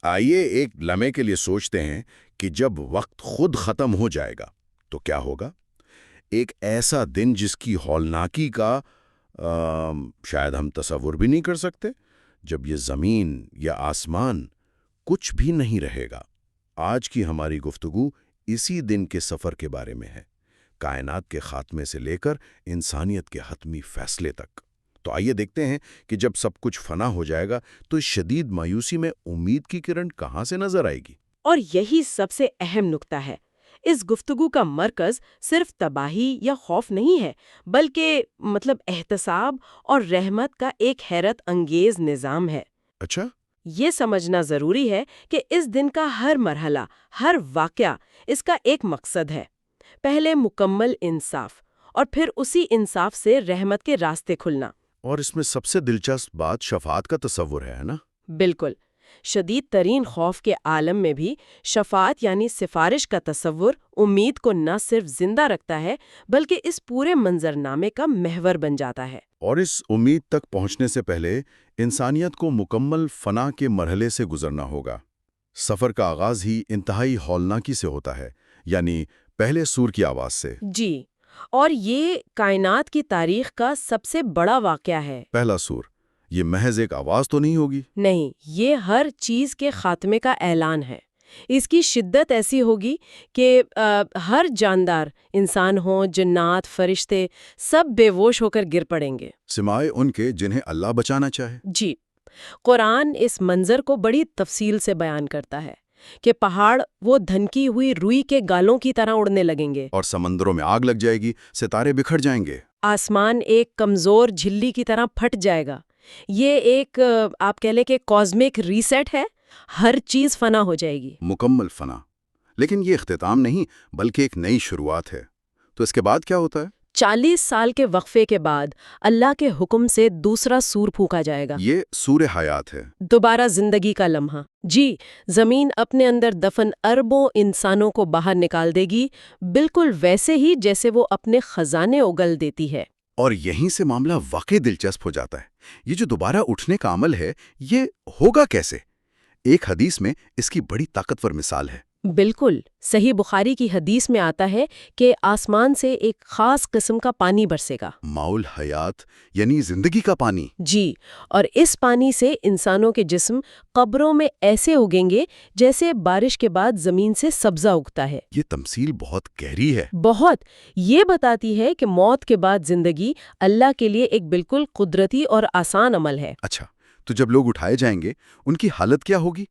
آئیے ایک لمحے کے لیے سوچتے ہیں کہ جب وقت خود ختم ہو جائے گا تو کیا ہوگا؟ ایک ایسا دن جس کی ہولناکی کا شاید ہم تصور بھی نہیں کر سکتے، جب یہ زمین یا آسمان کچھ بھی نہیں رہے گا۔ آج کی ہماری گفتگو اسی دن کے سفر کے بارے میں ہے، کائنات کے خاتمے سے لے کر انسانیت کے حتمی فیصلے تک۔ تو آئیے دیکھتے ہیں کہ جب سب کچھ فنا ہو جائے گا تو اس شدید مایوسی میں امید کی کرن کہاں سے نظر آئے گی؟ اور یہی سب سے اہم نکتہ ہے۔ اس گفتگو کا مرکز صرف تباہی یا خوف نہیں ہے، بلکہ احتساب اور رحمت کا ایک حیرت انگیز نظام ہے۔ اچھا؟ یہ سمجھنا ضروری ہے کہ اس دن کا ہر مرحلہ، ہر واقعہ اس کا ایک مقصد ہے۔ پہلے مکمل انصاف، اور پھر اسی انصاف سے رحمت کے راستے کھلنا۔ اور اس میں سب سے دلچسپ بات شفاعت کا تصور ہے نا؟ بالکل۔ شدید ترین خوف کے عالم میں بھی شفاعت یعنی سفارش کا تصور امید کو نہ صرف زندہ رکھتا ہے بلکہ اس پورے منظرنامے کا محور بن جاتا ہے۔ اور اس امید تک پہنچنے سے پہلے انسانیت کو مکمل فنا کے مرحلے سے گزرنا ہوگا۔ سفر کا آغاز ہی انتہائی ہولناکی سے ہوتا ہے، یعنی پہلے سور کی آواز سے۔ جی، اور یہ کائنات کی تاریخ کا سب سے بڑا واقعہ ہے۔ پہلا سور، یہ محض ایک آواز تو نہیں ہوگی؟ نہیں، یہ ہر چیز کے خاتمے کا اعلان ہے۔ اس کی شدت ایسی ہوگی کہ ہر جاندار، انسان ہوں، جنات، فرشتے، سب بے ہوش ہو کر گر پڑیں گے، سوائے ان کے جنہیں اللہ بچانا چاہے۔ جی۔ قرآن اس منظر کو بڑی تفصیل سے بیان کرتا ہے کہ پہاڑ وہ دھنکی ہوئی روئی کے گالوں کی طرح اڑنے لگیں گے، اور سمندروں میں آگ لگ جائے گی، ستارے بکھر جائیں گے، آسمان ایک کمزور جھلی کی طرح پھٹ جائے گا۔ یہ ایک آپ کہہ لیں کہ کازمک ریسیٹ ہے، ہر چیز فنا ہو جائے گی، مکمل فنا۔ لیکن یہ اختتام نہیں بلکہ ایک نئی شروعات ہے۔ تو اس کے بعد کیا ہوتا ہے؟ 40 سال کے وقفے کے بعد اللہ کے حکم سے دوسرا سور پھونکا جائے گا۔ یہ سور حیات ہے۔ دوبارہ زندگی کا لمحہ۔ جی، زمین اپنے اندر دفن اربوں انسانوں کو باہر نکال دے گی، بالکل ویسے ہی جیسے وہ اپنے خزانے اگل دیتی ہے۔ اور یہیں سے معاملہ واقعی دلچسپ ہو جاتا ہے۔ یہ جو دوبارہ اٹھنے کا عمل ہے، یہ ہوگا کیسے؟ ایک حدیث میں اس کی بڑی طاقتور مثال ہے۔ بالکل، صحیح بخاری کی حدیث میں آتا ہے کہ آسمان سے ایک خاص قسم کا پانی برسے گا، ماء الحیات، یعنی زندگی کا پانی۔ جی، اور اس پانی سے انسانوں کے جسم قبروں میں ایسے اگیں گے جیسے بارش کے بعد زمین سے سبزہ اگتا ہے۔ یہ تمثیل بہت گہری ہے۔ بہت، یہ بتاتی ہے کہ موت کے بعد زندگی اللہ کے لیے ایک بالکل قدرتی اور آسان عمل ہے۔ اچھا، تو جب لوگ اٹھائے جائیں گے ان کی حالت کیا ہوگی؟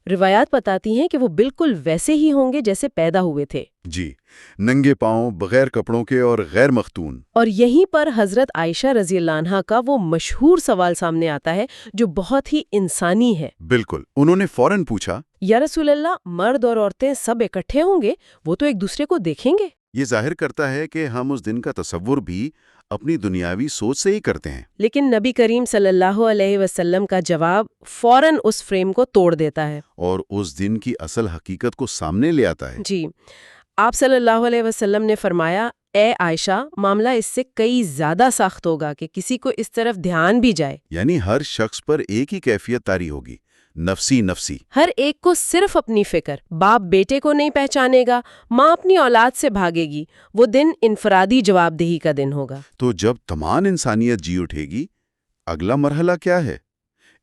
روایات بتاتی ہیں کہ وہ بالکل ویسے ہی ہوں گے جیسے پیدا ہوئے تھے۔ جی، ننگے پاؤں، بغیر کپڑوں کے اور غیر مختون۔ اور یہیں پر حضرت عائشہ رضی اللہ عنہا کا وہ مشہور سوال سامنے آتا ہے جو بہت ہی انسانی ہے۔ بالکل، انہوں نے فوراً پوچھا، یا رسول اللہ، مرد اور عورتیں سب اکٹھے ہوں گے، وہ تو ایک دوسرے کو دیکھیں گے؟ یہ ظاہر کرتا ہے کہ ہم اس دن کا تصور بھی اپنی دنیاوی سوچ سے ہی کرتے ہیں۔ لیکن نبی کریم صلی اللہ علیہ وسلم کا جواب فوراً اس فریم کو توڑ دیتا ہے، اور اس دن کی اصل حقیقت کو سامنے لے آتا ہے۔ جی۔ آپ صلی اللہ علیہ وسلم نے فرمایا، اے عائشہ، معاملہ اس سے کئی زیادہ سخت ہوگا کہ کسی کو اس طرف دھیان بھی جائے۔ یعنی ہر شخص پر ایک ہی کیفیت طاری ہوگی، نفسی نفسی۔ ہر ایک کو صرف اپنی فکر، باپ بیٹے کو نہیں پہچانے گا، ماں اپنی اولاد سے بھاگے گی۔ وہ دن انفرادی جواب دہی کا دن ہوگا۔ تو جب تمام انسانیت جی اٹھے گی، اگلا مرحلہ کیا ہے؟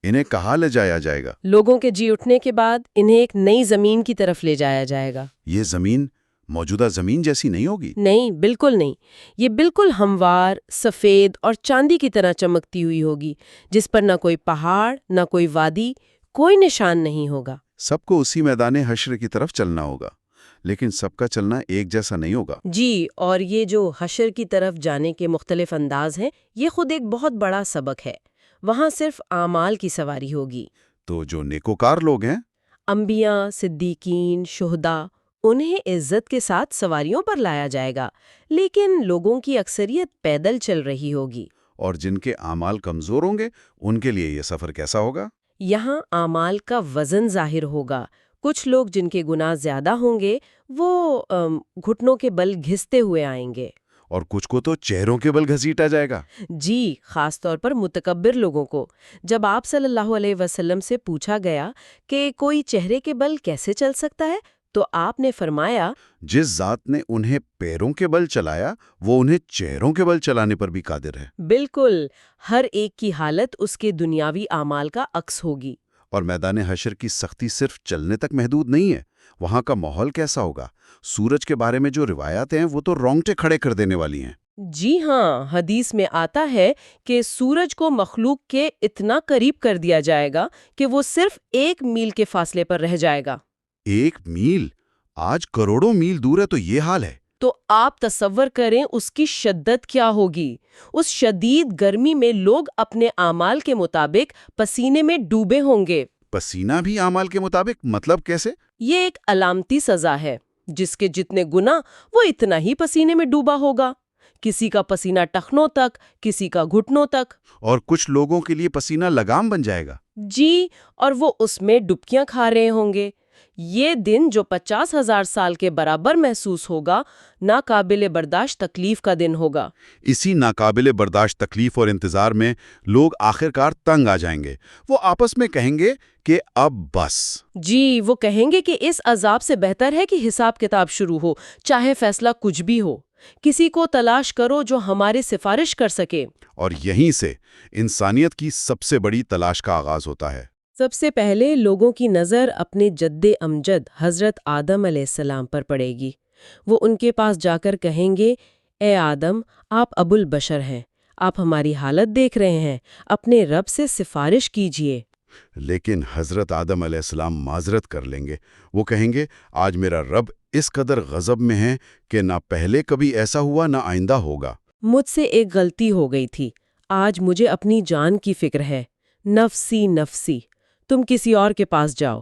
انہیں کہاں لے جایا جائے گا؟ لوگوں کے جی اٹھنے کے بعد انہیں ایک نئی زمین کی طرف لے جایا جائے گا۔ یہ زمین موجودہ زمین جیسی نہیں ہوگی؟ نہیں، بالکل نہیں۔ یہ بالکل ہموار، سفید اور چاندی کی طرح چمکتی ہوئی ہوگی، جس پر نہ کوئی پہاڑ، نہ کوئی وادی، کوئی نشان نہیں ہوگا۔ سب کو اسی میدان حشر کی طرف چلنا ہوگا، لیکن سب کا چلنا ایک جیسا نہیں ہوگا۔ جی، اور یہ جو حشر کی طرف جانے کے مختلف انداز ہیں، یہ خود ایک بہت بڑا سبق ہے۔ وہاں صرف اعمال کی سواری ہوگی۔ تو جو نیکوکار لوگ ہیں، انبیاء، صدیقین، شہداء، انہیں عزت کے ساتھ سواریوں پر لایا جائے گا، لیکن لوگوں کی اکثریت پیدل چل رہی ہوگی۔ اور جن کے اعمال کمزور ہوں گے ان کے لیے یہ سفر کیسا ہوگا؟ یہاں اعمال کا وزن ظاہر ہوگا۔ کچھ لوگ جن کے گناہ زیادہ ہوں گے وہ گھٹنوں کے بل گھستے ہوئے آئیں گے، اور کچھ کو تو چہروں کے بل گھسیٹا جائے گا۔ جی، خاص طور پر متکبر لوگوں کو۔ جب آپ صلی اللہ علیہ وسلم سے پوچھا گیا کہ کوئی چہرے کے بل کیسے چل سکتا ہے، تو آپ نے فرمایا، جس ذات نے انہیں پیروں کے بل چلایا وہ انہیں چہروں کے بل چلانے پر بھی قادر ہے۔ بالکل، ہر ایک کی حالت اس کے دنیاوی اعمال کا عکس ہوگی۔ اور میدان حشر کی سختی صرف چلنے تک محدود نہیں ہے، وہاں کا ماحول کیسا ہوگا؟ سورج کے بارے میں جو روایات ہیں وہ تو رونگٹے کھڑے کر دینے والی ہیں۔ جی ہاں، حدیث میں آتا ہے کہ سورج کو مخلوق کے اتنا قریب کر دیا جائے گا کہ وہ صرف 1 میل کے فاصلے پر رہ جائے گا۔ 1 میل؟ آج کروڑوں میل دور ہے تو یہ حال ہے۔ تو آپ تصور کریں اس کی شدت کیا ہوگی۔ اس شدید گرمی میں لوگ اپنے اعمال کے مطابق پسینے میں ڈوبے ہوں گے۔ پسینہ بھی اعمال کے مطابق؟ مطلب کیسے؟ یہ ایک علامتی سزا ہے، جس کے جتنے گناہ وہ اتنا ہی پسینے میں ڈوبا ہوگا۔ کسی کا پسینہ ٹخنوں تک، کسی کا گھٹنوں تک۔ اور کچھ لوگوں کے لیے پسینہ لگام بن جائے گا۔ جی، اور وہ اس میں ڈبکیاں کھا رہے ہوں گے۔ یہ دن جو 50,000 سال کے برابر محسوس ہوگا، ناقابل برداشت تکلیف کا دن ہوگا۔ اسی ناقابل برداشت تکلیف اور انتظار میں لوگ آخرکار تنگ آ جائیں گے۔ وہ آپس میں کہیں گے کہ اب بس۔ جی، وہ کہیں گے کہ اس عذاب سے بہتر ہے کہ حساب کتاب شروع ہو، چاہے فیصلہ کچھ بھی ہو۔ کسی کو تلاش کرو جو ہماری سفارش کر سکے۔ اور یہیں سے انسانیت کی سب سے بڑی تلاش کا آغاز ہوتا ہے۔ سب سے پہلے لوگوں کی نظر اپنے جد امجد حضرت آدم علیہ السلام پر پڑے گی۔ وہ ان کے پاس جا کر کہیں گے، اے آدم، آپ ابو البشر ہیں، آپ ہماری حالت دیکھ رہے ہیں، اپنے رب سے سفارش کیجئے۔ لیکن حضرت آدم علیہ السلام معذرت کر لیں گے۔ وہ کہیں گے، آج میرا رب اس قدر غضب میں ہے کہ نہ پہلے کبھی ایسا ہوا نہ آئندہ ہوگا۔ مجھ سے ایک غلطی ہو گئی تھی، آج مجھے اپنی جان کی فکر ہے، نفسی نفسی، تم کسی اور کے پاس جاؤ۔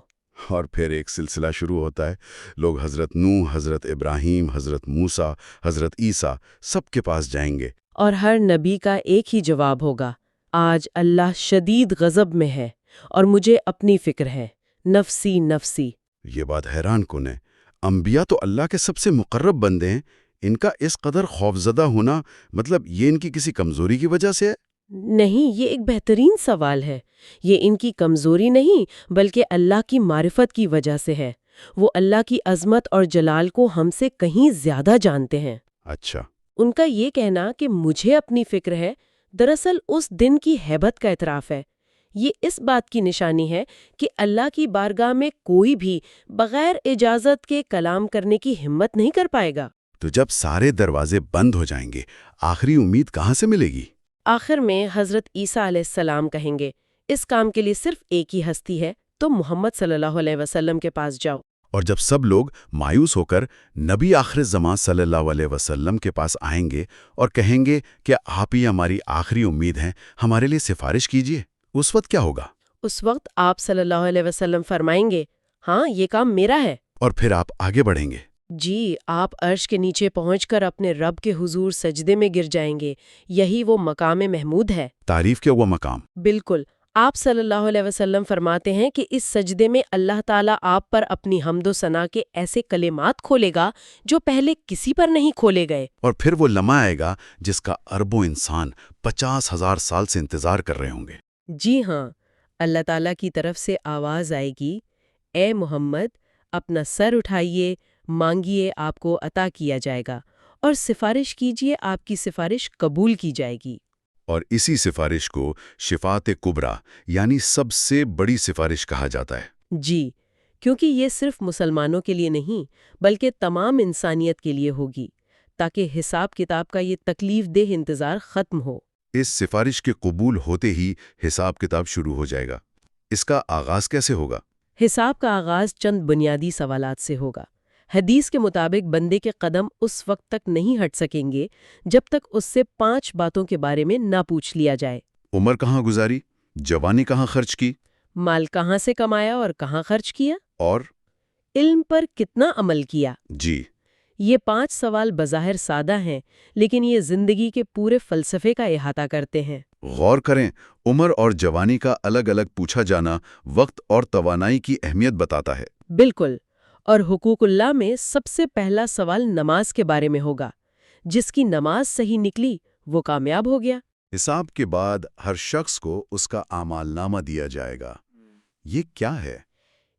اور پھر ایک سلسلہ شروع ہوتا ہے۔ لوگ حضرت نوح، حضرت ابراہیم، حضرت موسیٰ، حضرت عیسیٰ سب کے پاس جائیں گے۔ اور ہر نبی کا ایک ہی جواب ہوگا، آج اللہ شدید غضب میں ہے اور مجھے اپنی فکر ہے، نفسی نفسی۔ یہ بات حیران کن ہے۔ انبیاء تو اللہ کے سب سے مقرب بندے ہیں، ان کا اس قدر خوفزدہ ہونا مطلب یہ ان کی کسی کمزوری کی وجہ سے ہے؟ نہیں، یہ ایک بہترین سوال ہے۔ یہ ان کی کمزوری نہیں بلکہ اللہ کی معرفت کی وجہ سے ہے۔ وہ اللہ کی عظمت اور جلال کو ہم سے کہیں زیادہ جانتے ہیں۔ اچھا۔ ان کا یہ کہنا کہ مجھے اپنی فکر ہے، دراصل اس دن کی ہیبت کا اعتراف ہے۔ یہ اس بات کی نشانی ہے کہ اللہ کی بارگاہ میں کوئی بھی بغیر اجازت کے کلام کرنے کی ہمت نہیں کر پائے گا۔ تو جب سارے دروازے بند ہو جائیں گے، آخری امید کہاں سے ملے گی؟ آخر میں حضرت عیسیٰ علیہ السلام کہیں گے، اس کام کے لیے صرف ایک ہی ہستی ہے، تم محمد صلی اللہ علیہ وسلم کے پاس جاؤ۔ اور جب سب لوگ مایوس ہو کر نبی آخر زمان صلی اللہ علیہ وسلم کے پاس آئیں گے اور کہیں گے کہ آپ ہی ہماری آخری امید ہیں، ہمارے لیے سفارش کیجیے، اس وقت کیا ہوگا؟ اس وقت آپ صلی اللہ علیہ وسلم فرمائیں گے، ہاں، یہ کام میرا ہے۔ اور پھر آپ آگے بڑھیں گے۔ جی، آپ عرش کے نیچے پہنچ کر اپنے رب کے حضور سجدے میں گر جائیں گے۔ یہی وہ مقام محمود ہے۔ تعریف کیا ہوا مقام؟ بالکل۔ آپ صلی اللہ علیہ وسلم فرماتے ہیں کہ اس سجدے میں اللہ تعالیٰ آپ پر اپنی حمد و ثنا کے ایسے کلمات کھولے گا جو پہلے کسی پر نہیں کھولے گئے۔ اور پھر وہ لمحہ آئے گا جس کا اربوں انسان 50,000 سال سے انتظار کر رہے ہوں گے۔ جی ہاں، اللہ تعالیٰ کی طرف سے آواز آئے گی، اے محمد، اپنا سر اٹھائیے، مانگیے، آپ کو عطا کیا جائے گا، اور سفارش کیجیے، آپ کی سفارش قبول کی جائے گی۔ اور اسی سفارش کو شفاعت کبریٰ یعنی سب سے بڑی سفارش کہا جاتا ہے۔ جی، کیونکہ یہ صرف مسلمانوں کے لیے نہیں بلکہ تمام انسانیت کے لیے ہوگی، تاکہ حساب کتاب کا یہ تکلیف دہ انتظار ختم ہو۔ اس سفارش کے قبول ہوتے ہی حساب کتاب شروع ہو جائے گا۔ اس کا آغاز کیسے ہوگا؟ حساب کا آغاز چند بنیادی سوالات سے ہوگا۔ حدیث کے مطابق بندے کے قدم اس وقت تک نہیں ہٹ سکیں گے جب تک اس سے 5 باتوں کے بارے میں نہ پوچھ لیا جائے۔ عمر کہاں گزاری؟ جوانی کہاں خرچ کی؟ مال کہاں سے کمایا اور کہاں خرچ کیا؟ اور علم پر کتنا عمل کیا؟ جی، یہ 5 سوال بظاہر سادہ ہیں، لیکن یہ زندگی کے پورے فلسفے کا احاطہ کرتے ہیں۔ غور کریں، عمر اور جوانی کا الگ الگ پوچھا جانا وقت اور توانائی کی اہمیت بتاتا ہے۔ بالکل، اور حقوق اللہ میں سب سے پہلا سوال نماز کے بارے میں ہوگا۔ جس کی نماز صحیح نکلی وہ کامیاب ہو گیا۔ حساب کے بعد ہر شخص کو اس کا اعمال نامہ دیا جائے گا۔ یہ کیا ہے؟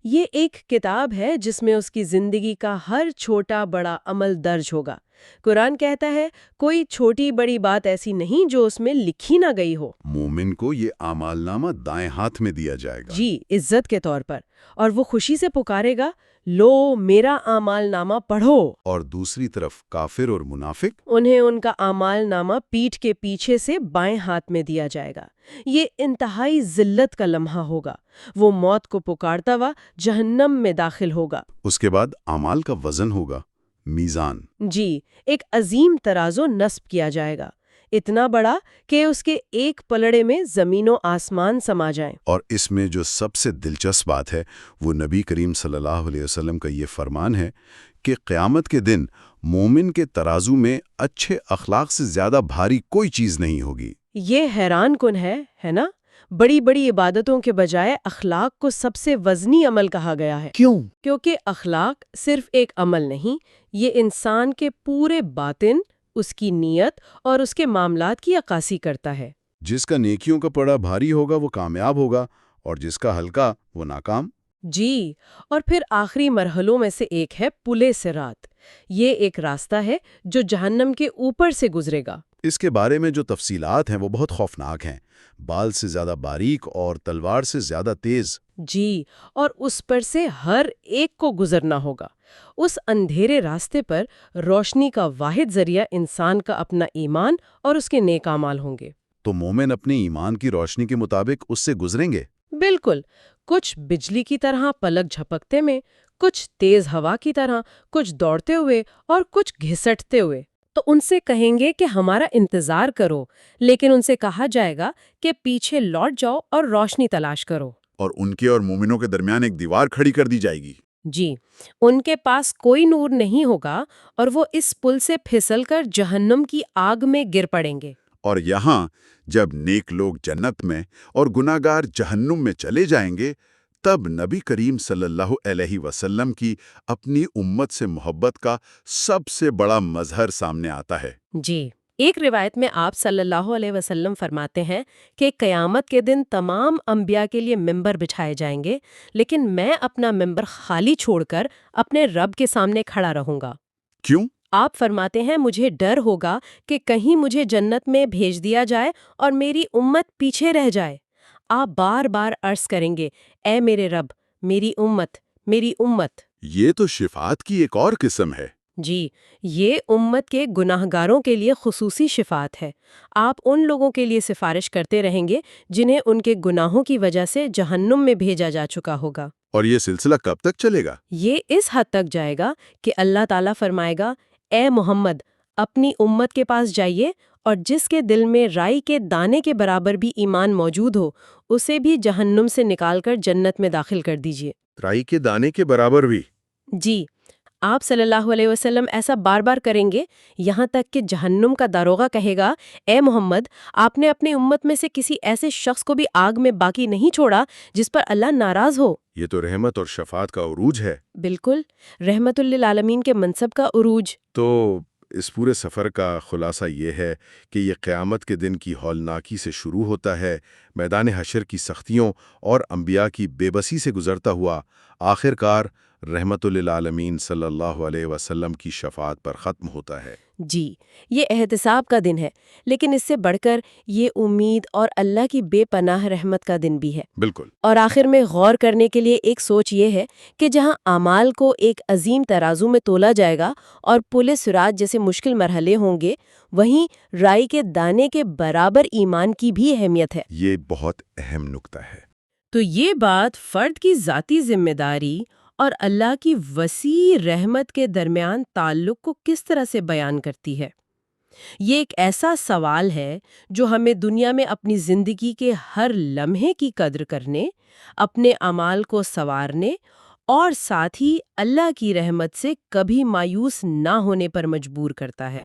یہ ایک کتاب ہے جس میں اس کی زندگی کا ہر چھوٹا بڑا عمل درج ہوگا۔ قرآن کہتا ہے کوئی چھوٹی بڑی بات ایسی نہیں جو اس میں لکھی نہ گئی ہو۔ مومن کو یہ اعمال نامہ دائیں ہاتھ میں دیا جائے گا۔ جی، عزت کے طور پر، اور وہ خوشی سے پکارے گا، لو میرا اعمال نامہ پڑھو۔ اور دوسری طرف کافر اور منافق؟ انہیں ان کا اعمال نامہ پیٹھ کے پیچھے سے بائیں ہاتھ میں دیا جائے گا۔ یہ انتہائی ذلت کا لمحہ ہوگا۔ وہ موت کو پکارتا ہوا جہنم میں داخل ہوگا۔ اس کے بعد اعمال کا وزن ہوگا، میزان۔ جی، ایک عظیم ترازو نصب کیا جائے گا، اتنا بڑا کہ اس کے ایک پلڑے میں زمین و آسمان سما جائیں۔ اور اس میں جو سب سے دلچسپ بات ہے وہ نبی کریم صلی اللہ علیہ وسلم کا یہ فرمان ہے کہ قیامت کے دن مومن کے ترازو میں اچھے اخلاق سے زیادہ بھاری کوئی چیز نہیں ہوگی۔ یہ حیران کن ہے نا؟ بڑی بڑی عبادتوں کے بجائے اخلاق کو سب سے وزنی عمل کہا گیا ہے۔ کیوں؟ کیونکہ اخلاق صرف ایک عمل نہیں، یہ انسان کے پورے باطن، اس کی نیت اور اس کے معاملات کی عکاسی کرتا ہے۔ جس کا نیکیوں کا پڑا بھاری ہوگا وہ کامیاب ہوگا، اور جس کا ہلکا وہ ناکام۔ جی، اور پھر آخری مرحلوں میں سے ایک ہے پلِ صراط۔ یہ ایک راستہ ہے جو جہنم کے اوپر سے گزرے گا۔ اس کے بارے میں جو تفصیلات ہیں وہ بہت خوفناک ہیں، بال سے زیادہ باریک اور تلوار سے زیادہ تیز۔ جی، اور اس پر سے ہر ایک کو گزرنا ہوگا۔ اس اندھیرے راستے پر روشنی کا واحد ذریعہ انسان کا اپنا ایمان اور اس کے نیک اعمال ہوں گے۔ تو مومن اپنے ایمان کی روشنی کے مطابق اس سے گزریں گے؟ بالکل، کچھ بجلی کی طرح پلک جھپکتے میں، کچھ تیز ہوا کی طرح، کچھ دوڑتے ہوئے اور کچھ گھسٹتے ہوئے۔ تو ان سے کہیں گے کہ ہمارا انتظار کرو، لیکن ان سے کہا جائے گا کہ پیچھے لوٹ جاؤ اور روشنی تلاش کرو۔ اور ان کے اور مومنوں کے درمیان ایک دیوار کھڑی کر دی جائے گی۔ جی، ان کے پاس کوئی نور نہیں ہوگا اور وہ اس پل سے پھسل کر جہنم کی آگ میں گر پڑیں گے۔ اور یہاں جب نیک لوگ جنت میں اور گناہگار جہنم میں چلے جائیں گے، تب نبی کریم صلی اللہ علیہ وسلم کی اپنی امت سے محبت کا سب سے بڑا مظہر سامنے آتا ہے۔ جی، ایک روایت میں آپ صلی اللہ علیہ وسلم فرماتے ہیں کہ قیامت کے دن تمام انبیاء کے لیے ممبر بچھائے جائیں گے، لیکن میں اپنا ممبر خالی چھوڑ کر اپنے رب کے سامنے کھڑا رہوں گا۔ کیوں؟ آپ فرماتے ہیں مجھے ڈر ہوگا کہ کہیں مجھے جنت میں بھیج دیا جائے اور میری امت پیچھے رہ جائے۔ آپ بار بار عرض کریں گے، اے میرے رب، میری امت، میری امت۔ یہ تو شفاعت کی ایک اور قسم ہے۔ جی، یہ امت کے گناہگاروں کے لیے خصوصی شفاعت ہے۔ آپ ان لوگوں کے لیے سفارش کرتے رہیں گے جنہیں ان کے گناہوں کی وجہ سے جہنم میں بھیجا جا چکا ہوگا۔ اور یہ سلسلہ کب تک چلے گا؟ یہ اس حد تک جائے گا کہ اللہ تعالیٰ فرمائے گا، اے محمد، اپنی امت کے پاس جائیے اور جس کے دل میں رائی کے دانے کے برابر بھی ایمان موجود ہو، اسے بھی جہنم سے نکال کر جنت میں داخل کر دیجیے۔ رائی کے دانے کے برابر بھی؟ جی، آپ صلی اللہ علیہ وسلم ایسا بار بار کریں گے، یہاں تک کہ جہنم کا داروغہ کہے گا، اے محمد، آپ نے اپنی امت میں سے کسی ایسے شخص کو بھی آگ میں باقی نہیں چھوڑا جس پر اللہ ناراض ہو۔ یہ تو رحمت اور شفاعت کا عروج ہے۔ بالکل، رحمت للعالمین کے منصب کا عروج۔ تو اس پورے سفر کا خلاصہ یہ ہے کہ یہ قیامت کے دن کی ہولناکی سے شروع ہوتا ہے، میدان حشر کی سختیوں اور انبیاء کی بے بسی سے گزرتا ہوا آخر کار رحمت للعالمین صلی اللہ علیہ وسلم کی شفاعت پر ختم ہوتا ہے۔ جی، یہ احتساب کا دن ہے، لیکن اس سے بڑھ کر یہ امید اور اللہ کی بے پناہ رحمت کا دن بھی ہے۔ بالکل۔ اور آخر میں غور کرنے کے لیے ایک سوچ یہ ہے کہ جہاں اعمال کو ایک عظیم ترازو میں تولا جائے گا اور پل صراط جیسے مشکل مرحلے ہوں گے، وہیں رائی کے دانے کے برابر ایمان کی بھی اہمیت ہے۔ یہ بہت اہم نکتہ ہے۔ تو یہ بات فرد کی ذاتی ذمہ داری اور اللہ کی وسیع رحمت کے درمیان تعلق کو کس طرح سے بیان کرتی ہے؟ یہ ایک ایسا سوال ہے جو ہمیں دنیا میں اپنی زندگی کے ہر لمحے کی قدر کرنے، اپنے اعمال کو سنوارنے اور ساتھ ہی اللہ کی رحمت سے کبھی مایوس نہ ہونے پر مجبور کرتا ہے۔